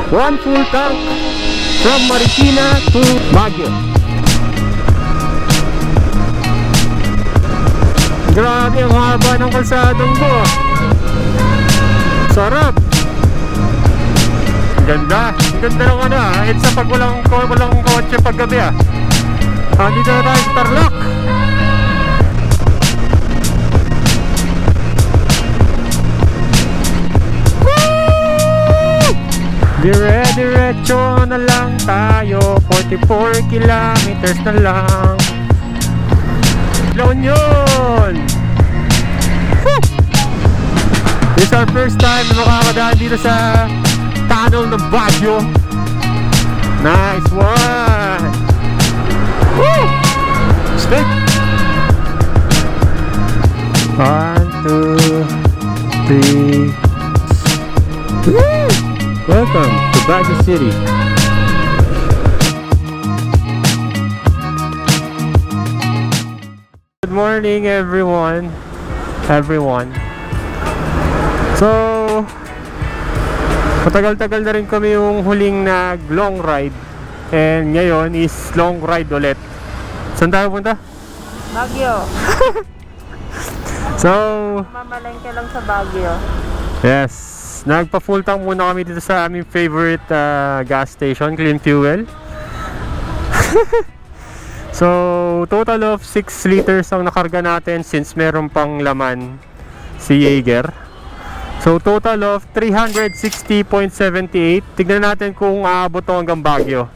One full tank from Marikina to Baguio. Grabe ang haba ng kalsadang to. Sarap. Ganda. Ganda naman ah. It's pag walang kotse pag gabi ah. Dito na tayo sa Tarlac. Diretso na lang tayo. 44 kilometers na lang. La Union. This is our first time na makakadaan dito sa tunnel ng Baguio. Nice one. Woo! Stick. 1, 2, 3. Woo! Welcome to Baguio City. Good morning everyone. So matagal-tagal na rin kami yung huling nag long ride. And ngayon is long ride ulit. Saan tayo punta? Baguio. So Mamalengke lang sa Baguio. yes, nagpa full tank muna kami dito sa aming favorite gas station, Clean Fuel. So total of 6 liters ang nakarga natin since meron pang laman si Jaeger. So total of 360.78. Tignan natin kung aabot to hanggang Baguio.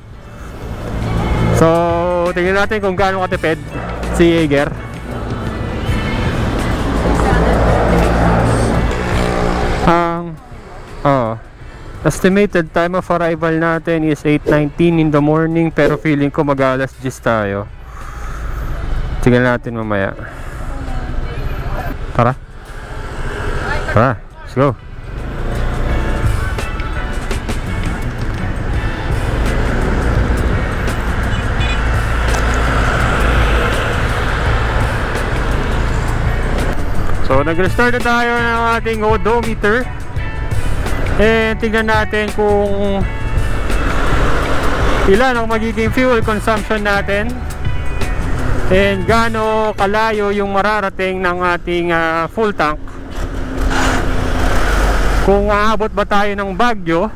So tignan natin kung gaano katipid si Jaeger. Estimated time of arrival natin is 8:19 in the morning, pero feeling ko mag-alas 10 tayo. Tignan natin mamaya. Tara, let's go. So nag-restart na tayo ng ating odometer. And tignan natin kung ilan ang magiging fuel consumption natin and gaano kalayo yung mararating ng ating full tank. Kung aabot ba tayo ng Baguio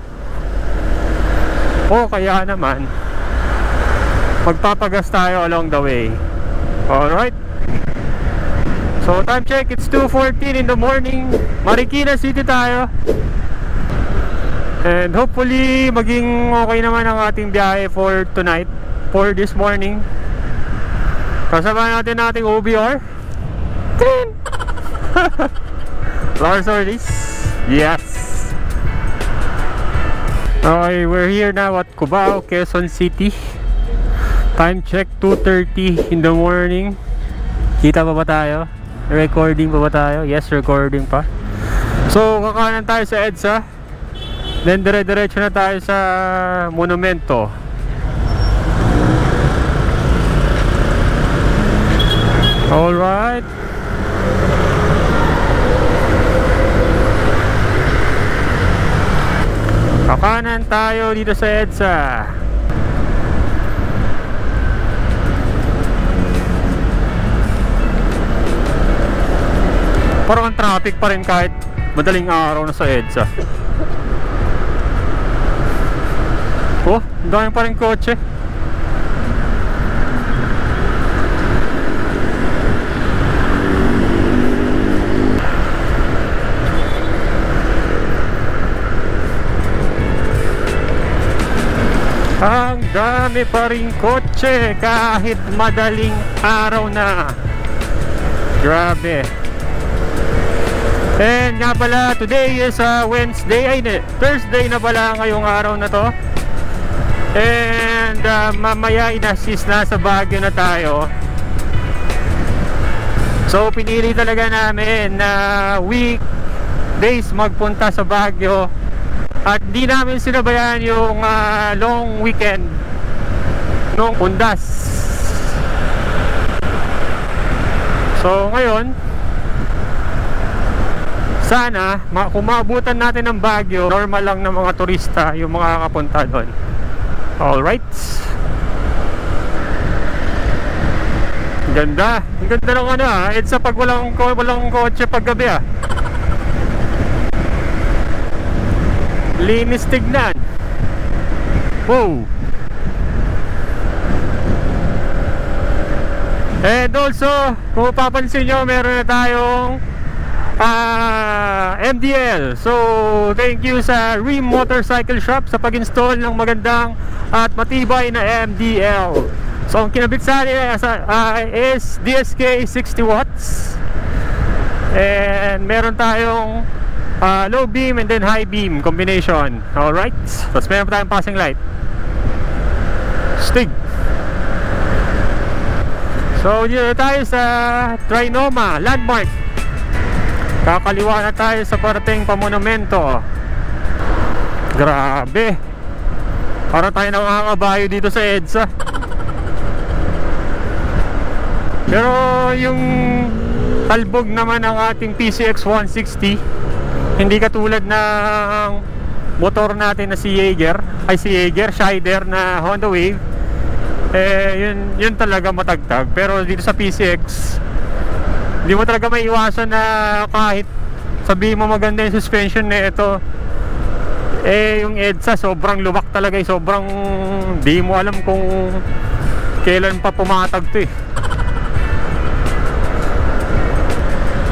o kaya naman magpapagas tayo along the way. Alright, so time check, it's 2:14 in the morning. Marikina City tayo. And hopefully maging okay naman ang ating biyahe for tonight, for this morning. Kasama natin ating OBR. Lars Ortiz. Yes. Okay, we're here now at Cubao, Quezon City. Time check 2:30 in the morning. Kita pa ba tayo? Recording pa ba tayo? Yes, recording pa. So kakanan tayo sa EDSA. Then dire-diretso na tayo sa Monumento. Alright. Kakanan tayo dito sa EDSA. Parang ang traffic pa rin kahit madaling araw na sa EDSA. Oh, dami pa rin kotse. Ang dami pa rin kotse kahit madaling araw na. Grabe. And nga pala, today is Wednesday, ay Thursday na pala ngayong araw na to. And mamaya inasis na sa Baguio na tayo. So pinili talaga namin na weekdays magpunta sa Baguio. At di namin sinabayan yung long weekend nung Undas. So ngayon Sana, kung maabutan natin ng Baguio, normal lang ng mga turista yung makakapunta doon. Alright. Ganda. Ang ganda ng ano ah. It's pag walang kotse pag gabi ah. Linis tignan. Wow. And also, kung papansin nyo, meron na tayong MDL. So, thank you sa Rim Motorcycle Shop sa pag-install ng magandang at matibay na MDL. So, ang kinabit sa nila is DSK 60 watts. And meron tayong low beam and then high beam combination. Alright. Tapos meron pa tayong passing light. Stig. So, dito tayo sa Trinoma Landmark. Kakaliwa na tayo sa parating pamonumento. Grabe. Para tayo nakakabayo dito sa EDSA. Pero yung talbog naman ng ating PCX 160, hindi katulad ng motor natin na si Scheider na Honda Wave. Yun talaga matagtag. Pero dito sa PCX, hindi mo talaga maiwasan na kahit sabihin mo maganda yung suspension na ito, yung EDSA sobrang lubak talaga, sobrang di mo alam kung kailan pa pumatag to eh.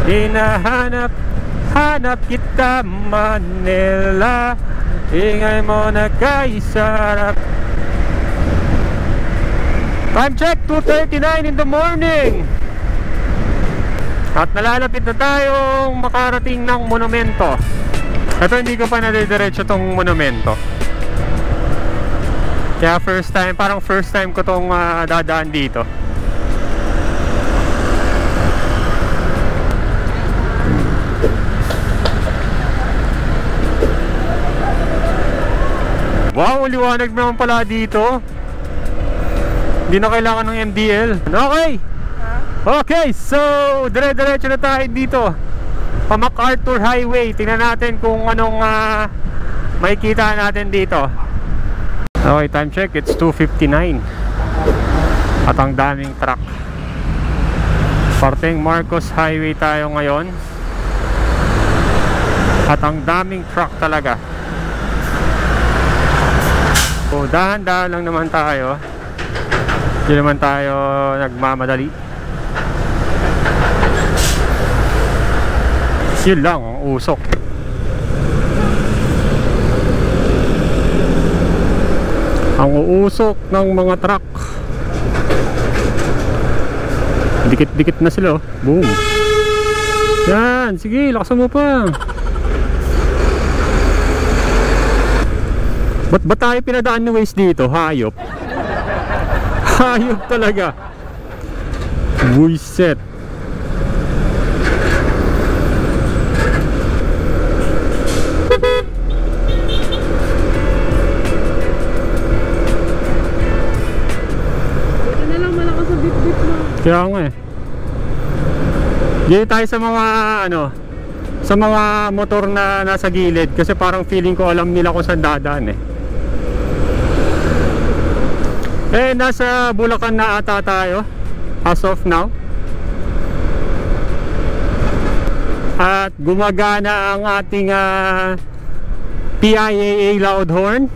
Hinahanap kita Manila, ingay mo na kaisarap. Time check, 2:39 in the morning. At nalalapit na tayong makarating ng monumento. Ito hindi ko pa nadidiretso tong monumento. Kaya parang first time ko tong dadaan dito. Wow, liwanag naman pala dito. Hindi na kailangan ng MDL. Okay. Okay, so dire-diretso na tayo dito pa MacArthur Highway. Tingnan natin kung anong makikita natin dito. Okay, time check, it's 2:59. At ang daming truck. Parteng Marcos Highway tayo ngayon. At ang daming truck talaga. So dahan-dahan lang naman tayo. Hindi naman tayo nagmamadali. Yun lang, ang usok. Ang uusok ng mga truck. Dikit-dikit na sila oh. Boom. Yan, sige, lakasan mo pa. Ba't ba tayo pinadaan ng Waze dito? Hayop. Hayop talaga. Buiset. Kaya nga eh. Dito tayo sa mga sa mga motor na nasa gilid, kasi parang feeling ko alam nila kung saan dadaan eh. Nasa Bulacan na ata tayo as of now. At gumagana ang ating PIAA loud horn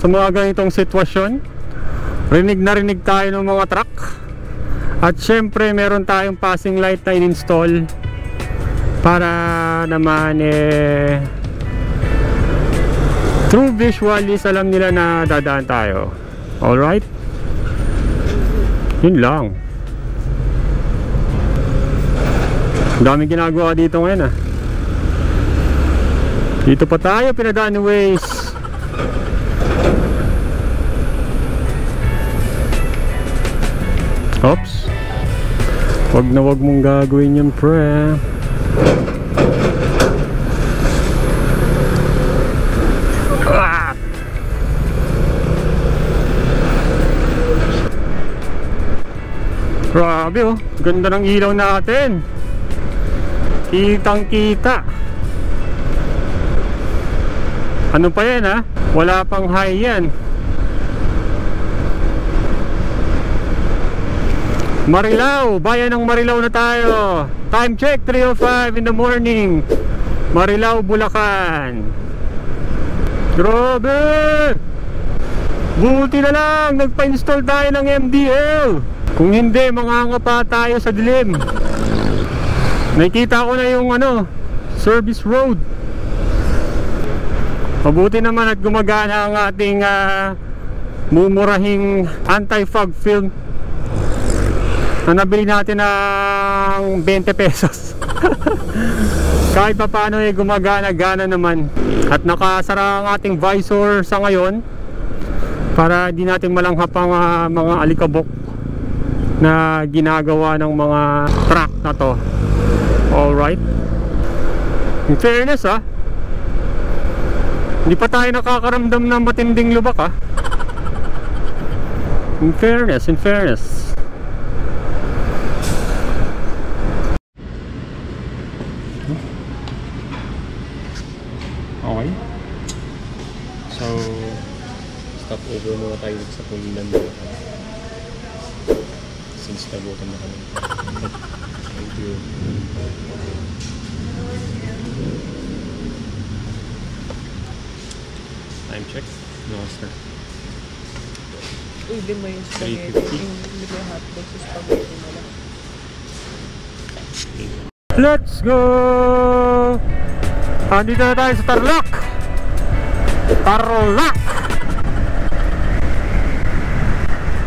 sa mga ganitong sitwasyon. Rinig na rinig tayo ng mga truck. At syempre meron tayong passing light na in-install para naman through visually alam nila na dadaan tayo. Alright? Yun lang. Ang daming ginagawa dito ngayon ah. Dito pa tayo pinadaan ni Waze. Oops. Wag na wag mong gagawin yun, pre. Grabe oh, ganda ng ilaw natin. Kitang kita. Ano pa yan ha? Wala pang high yan. Marilao, bayan ng Marilao na tayo. Time check, 3:05 in the morning. Marilao, Bulacan. Grabe! Buti na lang, nagpa-install tayo ng MDL. Kung hindi, manganga pa tayo sa dilim. Nakikita ko na yung service road. Mabuti naman at gumagana ang ating mumurahing anti-fog film na nabili natin ng 20 pesos. Kahit pa paano gumagana-gana naman. At nakasara ang ating visor sa ngayon para di natin malanghap ang mga alikabok na ginagawa ng mga truck na to. Alright. In fairness hindi pa tayo nakakaramdam ng matinding lubak In fairness. Okay. So, stop over muna tayo sa Pulilan dito. Since nagutom na kami. Thank you. Time check. No, sir. Uy, di mo yung spaghetti. Hindi mo yung hotdog sa spaghetti mo lang. Let's go! Andito na tayo sa Tarlac!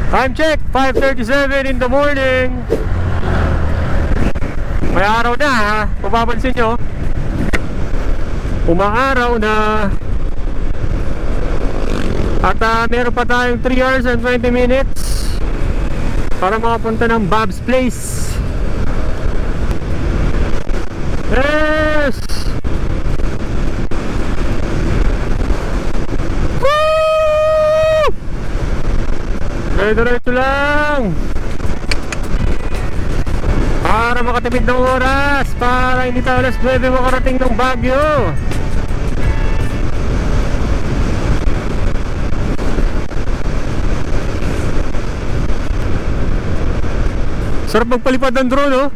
Time check, 5:37 in the morning. May araw na kung mapapansin nyo. Umaaraw na. At meron pa tayong 3 hours and 20 minutes para makapunta ng Bob's Place. Yes! Woo! Diretso lang para makatipid ng oras, para hindi tayo alas 9 makarating ng Baguio. Sarap magpalipad ng drone,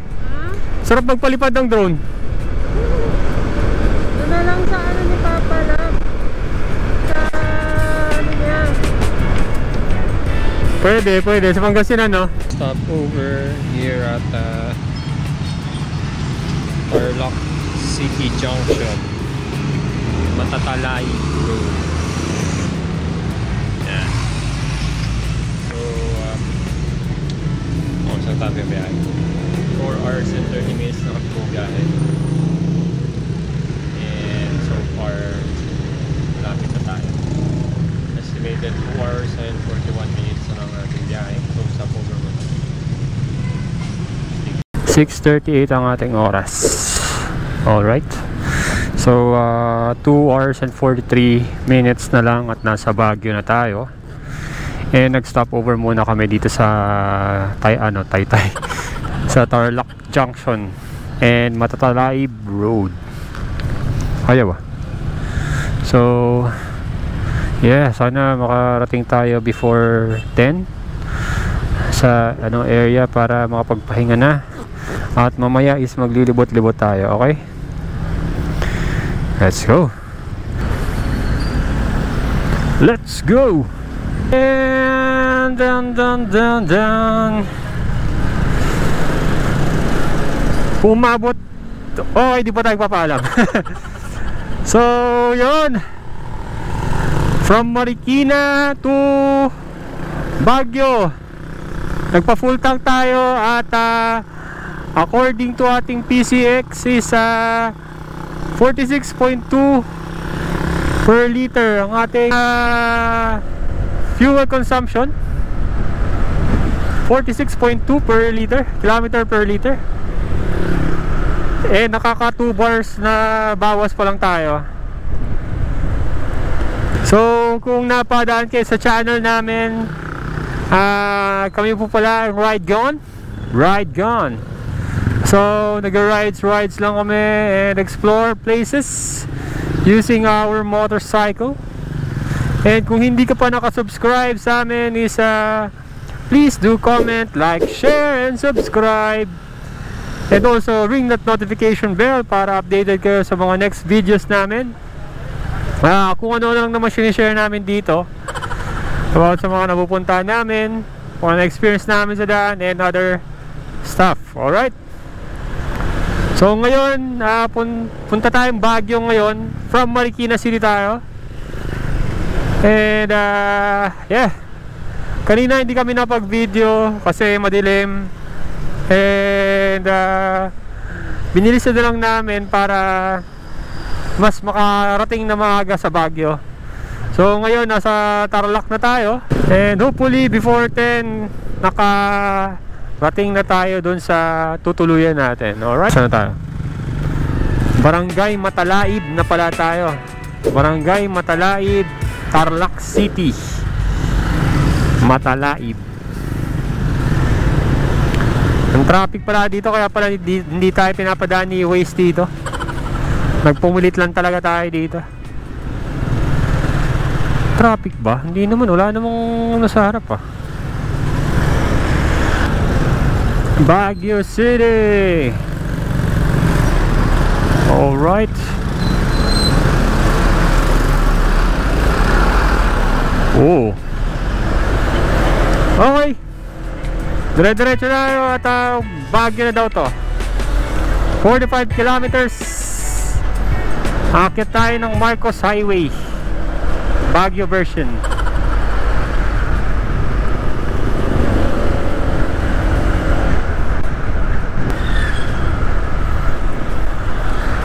Sarap magpalipad ng drone. Doon na lang sa ni Papa lang. Sa niya. Pwede. Sa Pangasinan, Stop over here at Tarlac City Junction, Matatalay Road. Yan. So, saan tayo biyahe? 4 hours and 30 minutes na kami biyahe. And so far, malapit na tayo. Estimated 2 hours and 41 minutes na lang ating biyahe. So, stop over mo. 6:38 ang ating oras. Alright. So 2 hours and 43 minutes na lang at nasa Baguio na tayo. And nag-stop over muna kami dito sa Taytay sa Tarlac Junction and Matatalay Road. Ayaw So yeah, sana makarating tayo before 10 sa area para makapagpahinga na. At mamaya is maglilibot-libot tayo, okay? Let's go! Let's go! And down. Umabot. Oh, hindi pa tayo papaalam. So, yun. From Marikina to Baguio. Nagpa-full tank tayo at according to ating PCX is 46.2 per liter ang ating fuel consumption. 46.2 per liter, kilometer per liter. Nakaka 2 bars na bawas pa lang tayo. So kung napadaan kayo sa channel namin, kami po pala Ride Gone. So nag-rides lang kami and explore places using our motorcycle. And kung hindi ka pa nakasubscribe sa amin is please do comment, like, share, and subscribe. And also ring that notification bell para updated kayo sa mga next videos namin. Kung ano lang naman sinishare namin dito about sa mga napupuntahan namin, kung ano experience namin sa daan, and other stuff. Alright? So ngayon, punta tayong Baguio ngayon. From Marikina City tayo. And yeah, kanina hindi kami napag-video kasi madilim. And binilisan na lang namin para mas makarating na maaga sa Baguio. So ngayon nasa Tarlac na tayo. And hopefully before 10 nakarating na tayo dun sa tutuluyan natin. Alright, saan na tayo? Barangay Matalaib na pala tayo. Barangay Matalaib, Tarlac City. Matalaib. Ang traffic pala dito, kaya pala hindi tayo pinapadaan ni Waze dito. Nagpumulit lang talaga tayo dito. Traffic ba? Hindi naman, wala namang nasa harap Baguio City. Alright. Oh. Okay. Dire-diretso na at Baguio na daw to. 45 kilometers. Akit tayo ng Marcos Highway, Baguio version.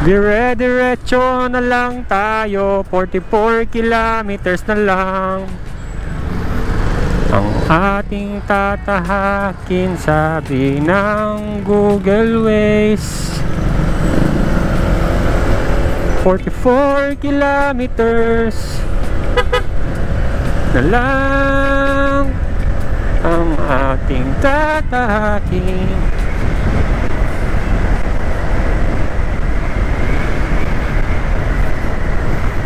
Dire-diretso na lang tayo. 44 kilometers na lang ang ating tatahakin, sabi ng Google Waze. 44 kilometers na lang ang ating tatahakin.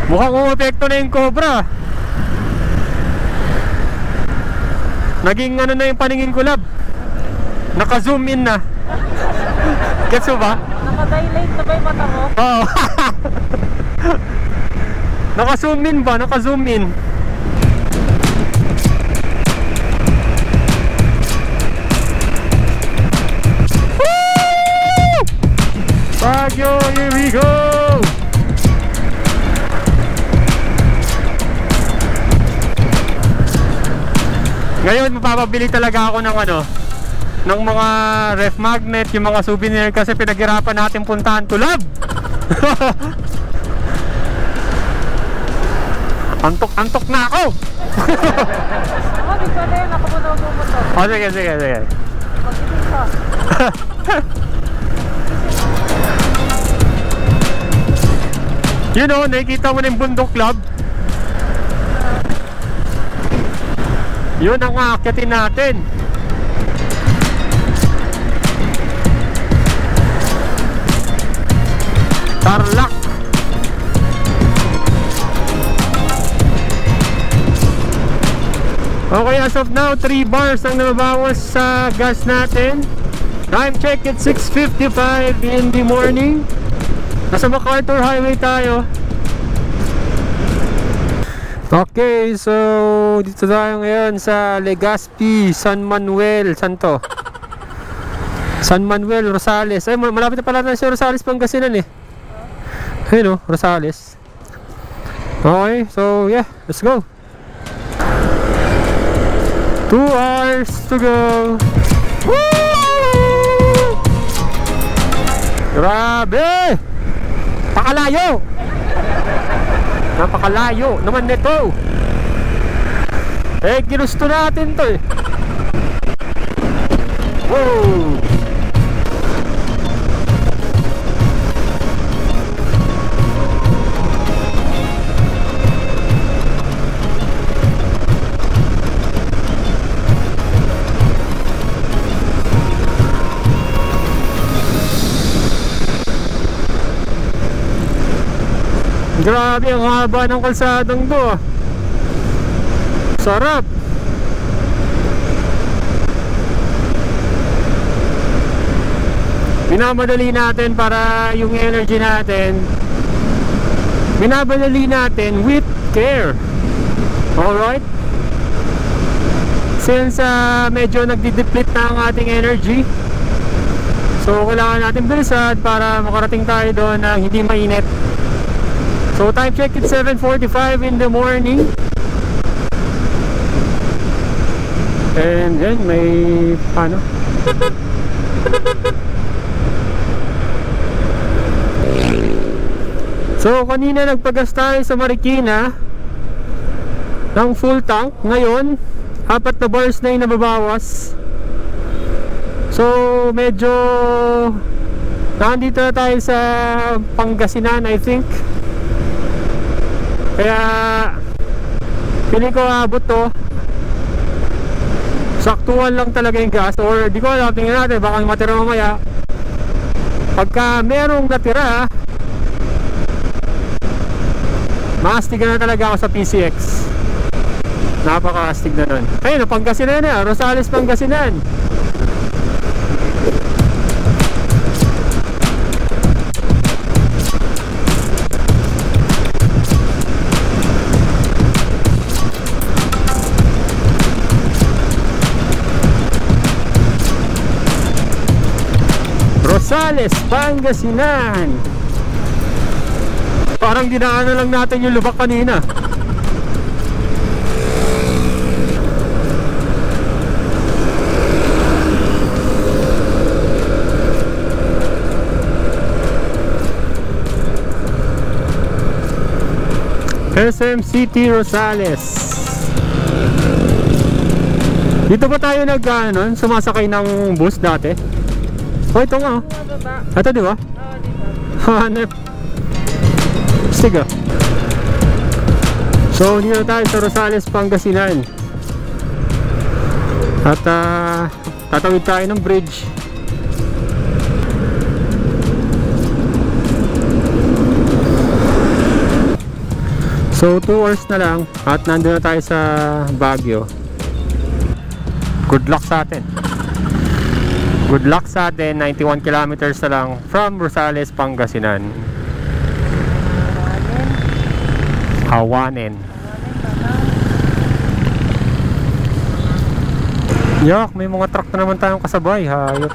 Mukhang umepekto na yung Cobra. Naging ano na yung paningin ko, lab. Naka-zoom in na. Gets mo ba? Naka-dilate na ba yung mata mo? Oo. Naka-zoom in ba? Naka-zoom in. Woo! Baguio, here we go! Ngayon mapapabili talaga ako ng ng mga ref magnet, yung mga souvenir, kasi pinaghirapan natin puntahan to, lab. Antok na ako. Di ko na yun, ako muna magbumotor. Oh, sige. Magsitig ka. You know, nakikita mo na yung bundok, lab. Yun ang aakyatin natin. Tarlac. Okay, as of now 3 bars ang nababawas sa gas natin. Time check at 6:55 in the morning. Nasa MacArthur Highway tayo. Okay, so dito tayo ngayon sa Legazpi, San Manuel, Santo. San Manuel, Rosales. Ay, malapit na pala na si Rosales, Pangasinan eh. Ayun, Rosales. Okay, so yeah, let's go. 2 hours to go. Woo! Grabe! Pakalayo! Napakalayo naman nito. Ginusto natin to eh. Whoa! Grabe, ang haba ng kalsadang to ah. Sarap. Minamadali natin para yung energy natin, minamadali natin with care. Alright? Since medyo nagdi-deplete na ang ating energy, so kailangan natin bilisan para makarating tayo doon na hindi mainit. So time check, it's 7:45 in the morning. And then may ano, so kanina nagpagas tayo sa Marikina ng full tank. Ngayon 4 na bars na yung nababawas. So medyo nandito na tayo sa Pangasinan, I think. Kaya pili ko abot to. Saktuhan lang talaga yung gas. Or di ko alam, tingnan natin, baka matira mamaya. Pagka merong natira, maastigan na talaga ako sa PCX. Napaka-astig na nun. Ayun, Pangasinan na, Rosales, Pangasinan. Rosales, Pangasinan. Parang dinaanan lang natin yung lubak kanina. SM City, Rosales. Dito ba tayo sumasakay ng bus dati? Oh, ito nga. Ito, di ba? Oo, dito. Hanep. Sige. So, dito na tayo sa Rosales, Pangasinan. At tatawid tayo ng bridge. So 2 hours na lang at nandun na tayo sa Baguio. Good luck sa atin. Good luck sa atin. 91 kilometers na lang from Rosales, Pangasinan. Hawanen. Yak, may mga truck na naman tayong kasabay. Hayop.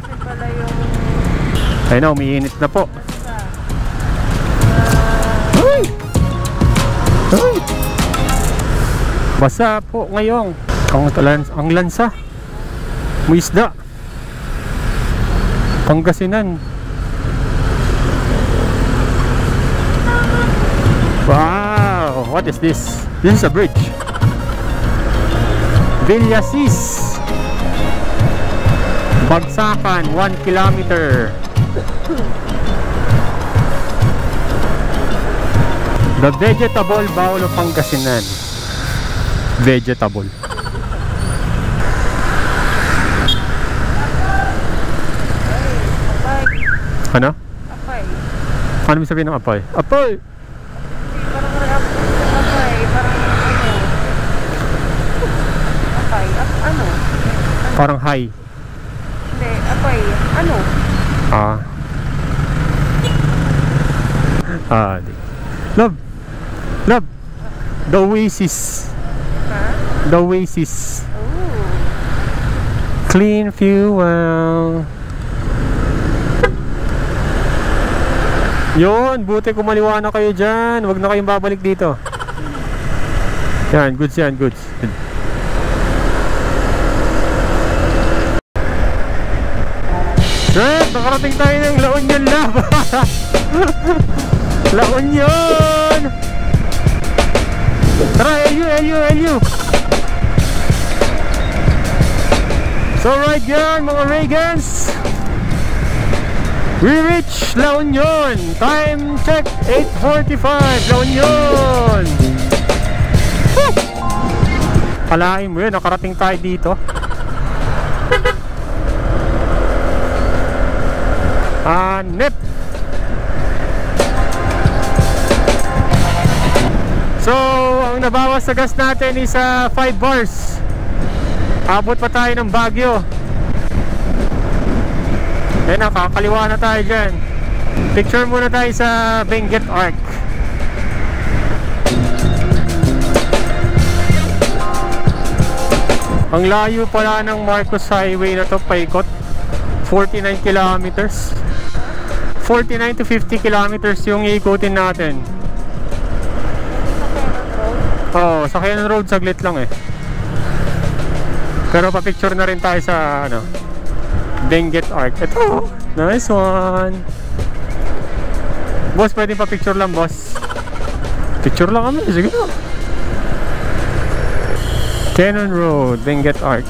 Ayun na, umiinit na po. Uy! Uy! Basa po ngayon. Ang lansa. May isda. Pangasinan. Wow! What is this? This is a bridge. Villasis. Bagsakan, 1 kilometer. The Vegetable Bowl of Pangasinan. Vegetable. Ano? Apay. Ano may sabihin ng apay? Apay! Parang apay. Parang ano. Apay. Ano? Parang high. Hindi. Apay. Ano? Di. Love. Love. The Oasis. Ha? The Oasis. Oh. Clean fuel. Yun, buti kumaliwa na kayo dyan. Huwag na kayong babalik dito. Yan, goods yan, goods. Sir, nakarating tayo ng La Union Lab. La Union. Tara, LU. So right yan, mga Reagans, we reach La Union. Time check, 8:45. La Union. Woo! Kalahin mo yun, nakarating tayo dito. Hanep. nabawas sa gas natin is 5 bars. Abot pa tayo ng Baguio. Ayan, nakakaliwa na tayo dyan. Picture muna tayo sa Benguet Arc. Ang layo pala ng Marcos Highway na to, paikot. 49 kilometers. 49 to 50 kilometers yung iikutin natin. Oo, sa Cannon Road saglit lang eh. Pero pa-picture na rin tayo sa ano, Benguet Arc. Ito, nice one. Boss, pwede pa-picture lang, boss. Picture lang kami, sige na. Cannon Road, Benguet Arc.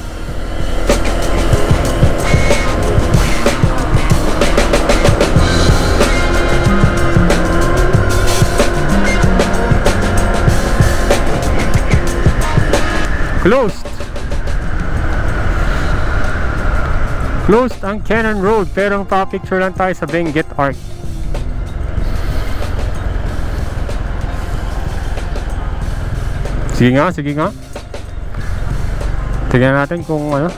Closed. Closed ang Cannon Road, pero pa-picture lang tayo sa Benguet Arc. Sige nga, sige nga. Tignan natin kung ano.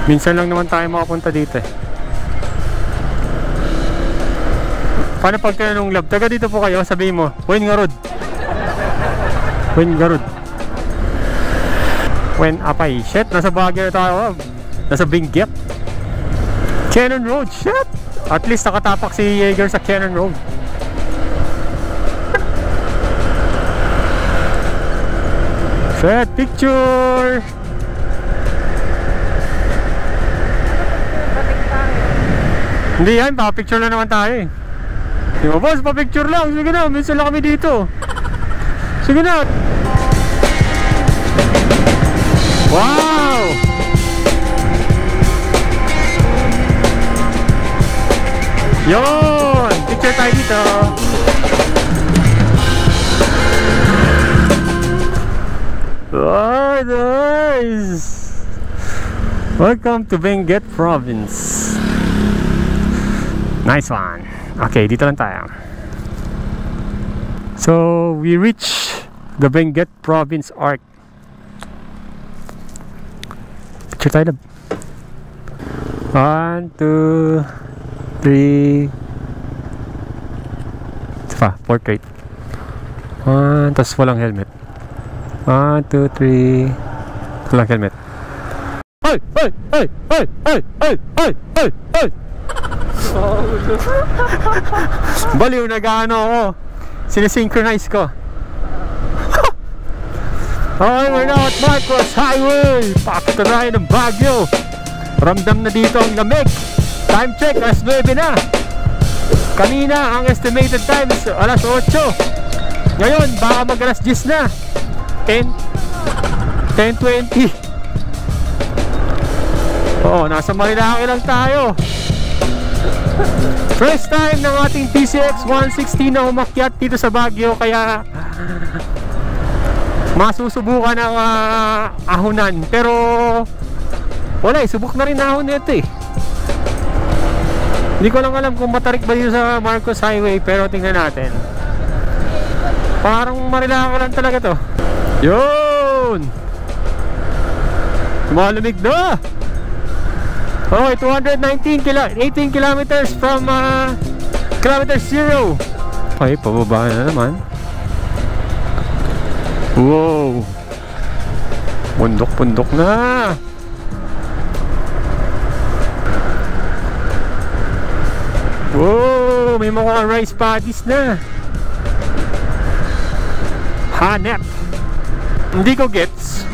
Minsan lang naman tayo makapunta dito eh. Paano pag tinanong lab, taga dito po kayo, sabihin mo, Wen Garud. Wen Garud. Wen Apay. Shit, nasa Baguio na tayo. Nasa Benguet. Cannon Road, shit. At least nakatapak si Yeager sa Cannon Road. Shit, picture. Hindi yan, pa-picture lang naman tayo eh. Di ba boss, pa-picture lang. Sige na, minsan lang kami dito. Sige na. Wow! Yon! Picture tayo dito. Oh, nice! Welcome to Benguet Province. Nice one. Okay, dito lang tayo. So, we reach the Benguet Province Arc. Picture tayo. 1, 2, 3. Ito pa, portrait. 1, tapos walang helmet. 1, 2, 3. Walang helmet. Ay! Ay! Ay! Ay! Ay! Ay! Ay! Ay! Ay! Baliw, nag-ano ako. Sinisynchronize ko. Okay, we're now at Marcos Highway. Pakita tayo ng Baguio. Ramdam na dito ang lamig. Time check, alas 9 na. Kanina, ang estimated time is alas 8. Ngayon, baka mag alas 10 na. 10:20. Oo, nasa Marilaki lang tayo. First time ng ating PCX 160 na umakyat dito sa Baguio, kaya masusubukan ang ahonan. Pero wala eh, subok na rin ahon nito eh. Hindi ko lang alam kung matarik ba dito sa Marcos Highway, pero tingnan natin. Parang Marilaki lang talaga to. Yun! Malamig na! Okay, 18 kilometers from kilometer 0. Okay, pababa na naman. Wow! Bundok-bundok na! Wow! May mga rice paddies na. Hanep. Hindi ko gets.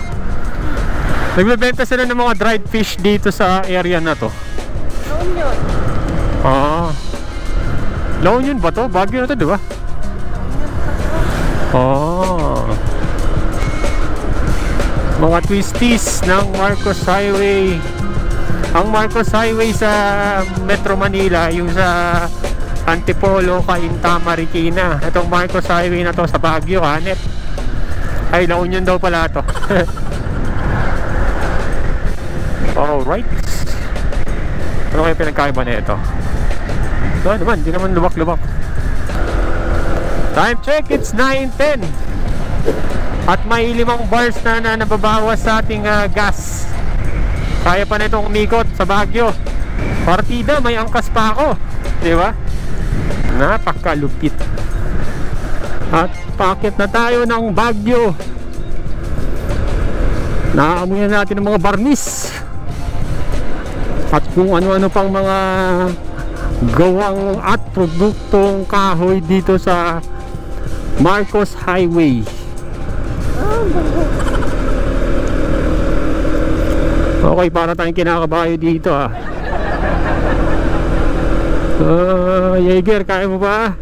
Nagbebenta sila ng mga dried fish dito sa area na to. La Union. Ah. La Union ba to? Baguio na to, di ba? Oh. Mga twisties ng Marcos Highway. Ang Marcos Highway sa Metro Manila, yung sa Antipolo, Cainta, Marikina. Itong Marcos Highway na to sa Baguio, Hanep. Ay, La Union daw pala to. Alright. Ano kaya pinagkaiba na ito? Ito naman, hindi naman lubak-lubak. Time check, it's 9:10. At may 5 bars na nababawas sa ating gas. Kaya pa na itong umikot sa Baguio. Partida, may angkas pa ako, di ba? Napakalupit. At paakit na tayo ng Baguio. Naamoy na natin ng mga barnis at kung ano-ano pang mga gawang at produktong kahoy dito sa Marcos Highway. Okay, para tayong kinakabayo dito Jaeger, kaya mo ba?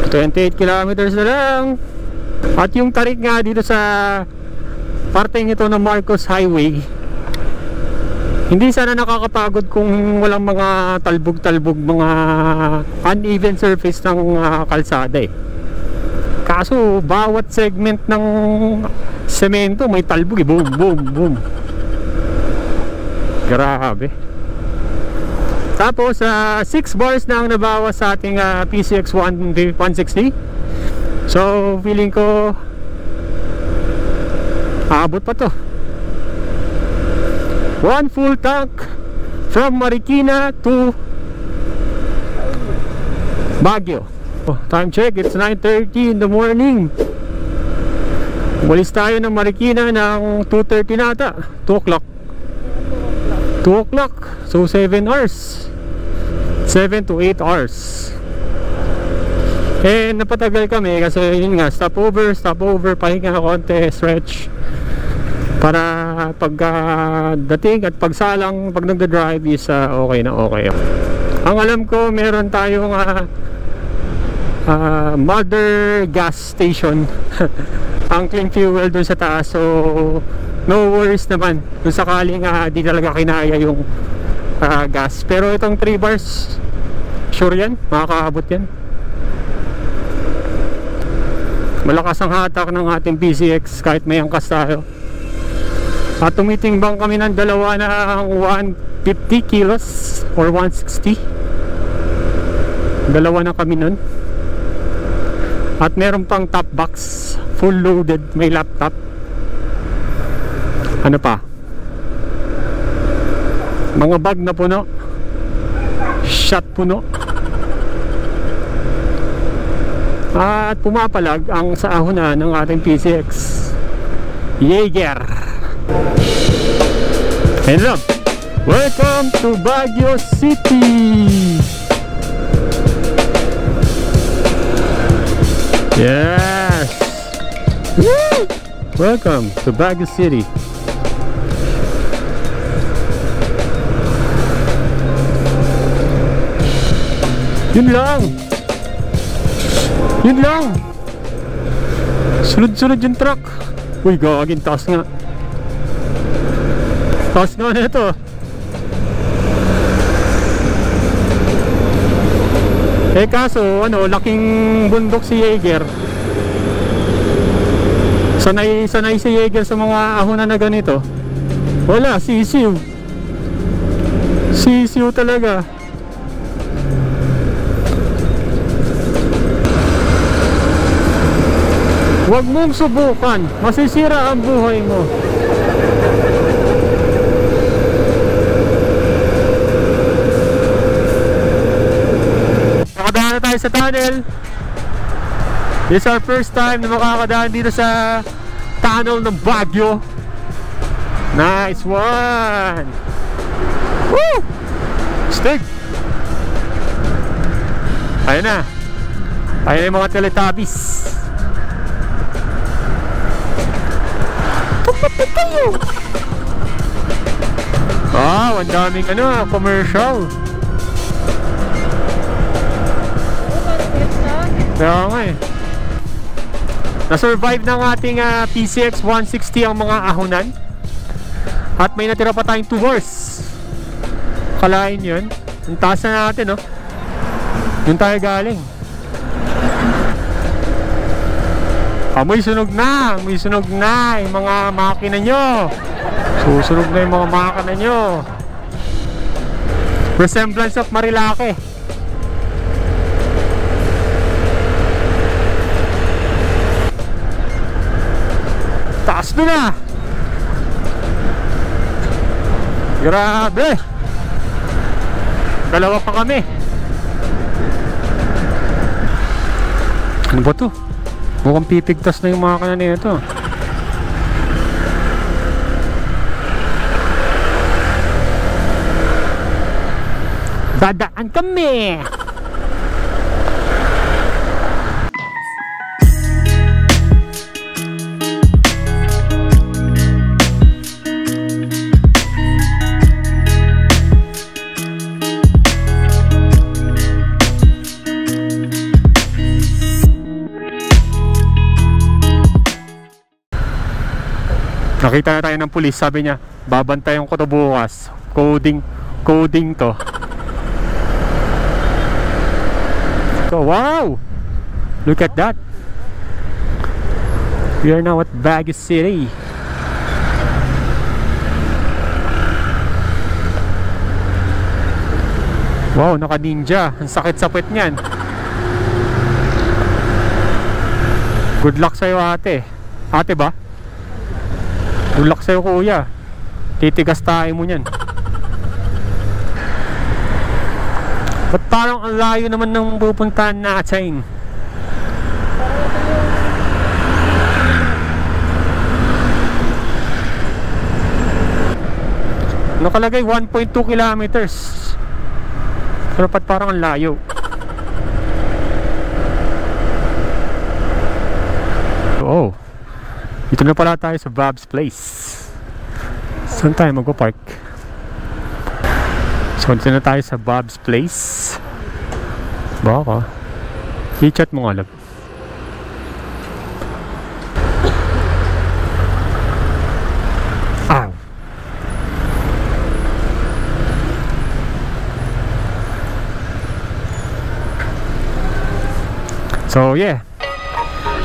28 kilometers na lang. At yung tarik nga dito sa parteng ito ng Marcos Highway, hindi sana nakakapagod kung walang mga talbog-talbog, mga uneven surface ng kalsada Kaso bawat segment ng semento may talbog boom, boom, boom. Grabe. Tapos 6 bars na ang nabawas sa ating PCX 160. So feeling ko aabot pa to. 1 full tank from Marikina to Baguio. Time check, it's 9:30 in the morning. Walis tayo ng Marikina ng 2:30 nata. 2 o'clock. 2 o'clock. So 7 hours. 7 to 8 hours. Napatagal kami kasi yun nga, stopover, pahinga konti, stretch, para pagdating at pagsalang pag nagda-drive is okay na okay. Ang alam ko, meron tayong mother gas station ang clean fuel dun sa taas, so no worries naman kung sakaling di talaga kinaya yung gas. Pero itong 3 bars, sure yan, makakaabot yan. Malakas ang hatak ng ating PCX kahit may angkas tayo. At tumitimbang kami ng dalawa ng 150 kilos or 160. Dalawa na kami nun. At meron pang top box, full loaded, may laptop. Ano pa? Mga bag na puno. Shot puno. At pumapalag ang sa ahuna ng ating PCX Jaeger. Hello, welcome to Baguio City. Yes. Woo! Welcome to Baguio City. Yun lang. Yun lang. Sunod-sunod yung truck. Uy, gagawin, taas nga. Taas nga na ito. Kaso, laking bundok si Jaeger. Sanay si Jaeger sa mga ahuna na ganito. Wala, sisiw. Sisiw talaga. Huwag mong subukan, masisira ang buhay mo. Nakadaan na tayo sa tunnel. This is our first time na makakadaan dito sa tunnel ng Baguio. Nice one. Woo! Stig. Ayun na. Ayun na yung mga Teletubbies. Wow, ang daming commercial. Kaya nga na-survive ng ating PCX 160 ang mga ahunan. At may natira pa tayong 2 hours. Kalain yun. Ang taas na natin, no? Doon tayo galing. Amoy sunog na yung mga makina nyo. Susunog na yung mga makina nyo. Resemblance of Marilake. doon na. Grabe. Dalawa pa kami. Ano ba to? Mukhang pipigtas na yung mga kanan nito. Dadaan kami. Nakita na tayo ng pulis, sabi niya, babantayan ko to bukas. Coding to. So, wow! Look at that. We are now at Baguio City. Wow, naka-ninja. Ang sakit sa puwet niyan. Good luck sa'yo, ate. Ate ba? Good luck sa'yo, kuya. Titigas tayo mo niyan. Ba't parang ang layo naman ng pupuntahan natin? Nakalagay 1.2 kilometers. Pero ba't parang ang layo? Oh, dito na pala tayo sa Bob's Place. Saan tayo magpa-park? So, dito na tayo sa Bob's Place. Baka i-chat mo nga lang. Ow! So, yeah.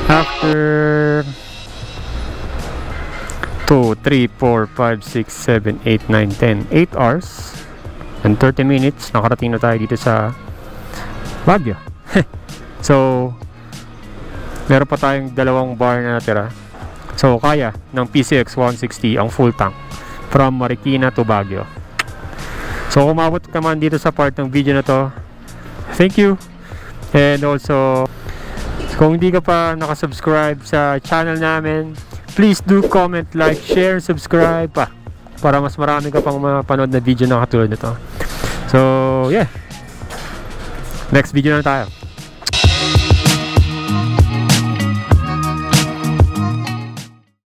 After 2, 3, 4, 5, 6, 7, 8, 9, 10 8 hours and 30 minutes nakarating na tayo dito sa Baguio. So meron pa tayong dalawang bar na natira. So kaya ng PCX 160 ang full tank from Marikina to Baguio. So kung umabot ka man dito sa part ng video na to, thank you. And also, kung hindi ka pa nakasubscribe sa channel namin, please do comment, like, share, subscribe pa para mas marami ka pang mapanood na video na katulad nito. So, yeah. Next video na tayo.